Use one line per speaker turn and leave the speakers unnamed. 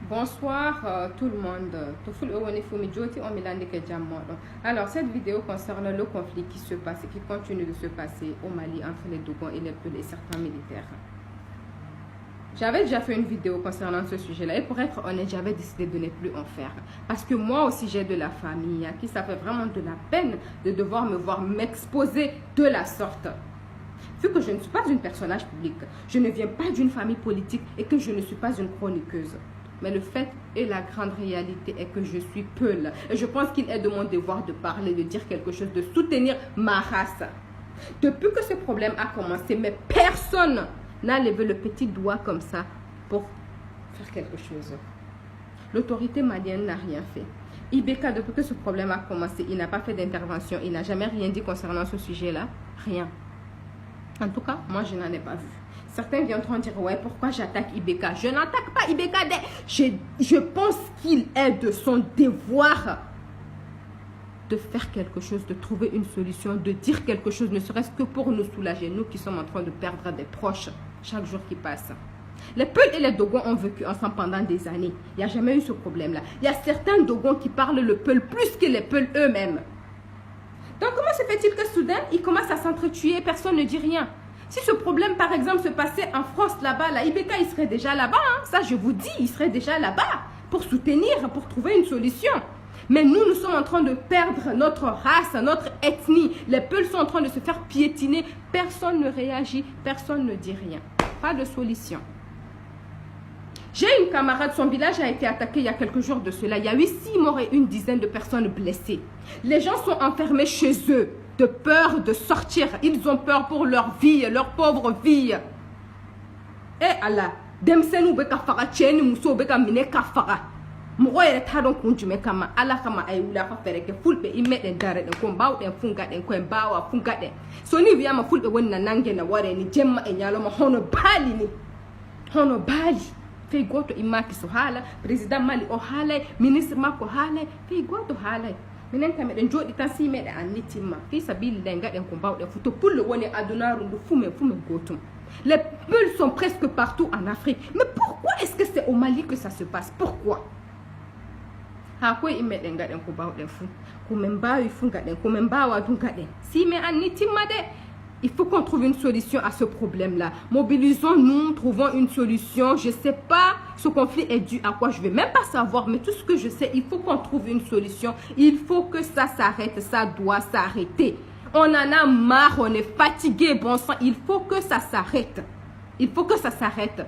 Bonsoir tout le monde. Alors cette vidéo concerne le conflit qui se passe et qui continue de se passer au Mali entre les Dogons et les Peuls et certains militaires. J'avais déjà fait une vidéo concernant ce sujet-là et pour être honnête, j'avais décidé de ne plus en faire. Parce que moi aussi j'ai de la famille à qui ça fait vraiment de la peine de devoir me voir m'exposer de la sorte. Vu que je ne suis pas une personnage public, je ne viens pas d'une famille politique et que je ne suis pas une chroniqueuse. Mais le fait et la grande réalité est que je suis Peul. Et je pense qu'il est de mon devoir de parler, de dire quelque chose, de soutenir ma race. Depuis que ce problème a commencé, mais personne n'a levé le petit doigt comme ça pour faire quelque chose. L'autorité malienne n'a rien fait. Ibeka, depuis que ce problème a commencé, il n'a pas fait d'intervention. Il n'a jamais rien dit concernant ce sujet-là. Rien. En tout cas, moi, je n'en ai pas vu. Certains viendront dire, ouais, pourquoi j'attaque Ibeka? Je n'attaque pas Ibeka. Je pense qu'il est de son devoir de faire quelque chose, de trouver une solution, de dire quelque chose, ne serait-ce que pour nous soulager, nous qui sommes en train de perdre des proches chaque jour qui passe. Les Peuls et les Dogons ont vécu ensemble pendant des années. Il n'y a jamais eu ce problème-là. Il y a certains Dogons qui parlent le Peul plus que les Peuls eux-mêmes. Donc, comment se fait-il que soudain, ils commencent à s'entretuer, personne ne dit rien? Si ce problème, par exemple, se passait en France, là-bas, là, Ibeka, il serait déjà là-bas. Hein? Ça, je vous dis, il serait déjà là-bas pour soutenir, pour trouver une solution. Mais nous sommes en train de perdre notre race, notre ethnie. Les Peuls sont en train de se faire piétiner. Personne ne réagit, personne ne dit rien. Pas de solution. J'ai une camarade, son village a été attaqué il y a quelques jours de cela. Il y a eu 6 morts et une dizaine de personnes blessées. Les gens sont enfermés chez eux, de peur de sortir. Ils ont peur pour leur vie, leur pauvre vie. Eh Allah, demsenou beka fara cheni muso beka mine kafara. Moko yere tadon kunjume kama ala kama ayula fa fereke fulbe imeden dare den ko bawden fungaden ko bawa fungaden. So ni wiya ma fulbe wonna nange na ware ni jemma e nyalo ma hono bali ni. Hono bali. Fei goto imaki so hala, président Mali o hala, ministre mako hala, fei goto hala. Minen kam den jodi tan si mede annitima. Fi sabilla ngaden ko bawden futo pulle woni adunaru ndu fume gotum. Les Peuls sont presque partout en Afrique. Mais pourquoi est-ce que c'est au Mali que ça se passe? Pourquoi? Il faut qu'on trouve une solution à ce problème-là. Mobilisons-nous, trouvons une solution. Je ne sais pas, ce conflit est dû à quoi, je ne vais même pas savoir. Mais tout ce que je sais, il faut qu'on trouve une solution. Il faut que ça s'arrête, ça doit s'arrêter. On en a marre, on est fatigué, bon sang. Il faut que ça s'arrête. Il faut que ça s'arrête.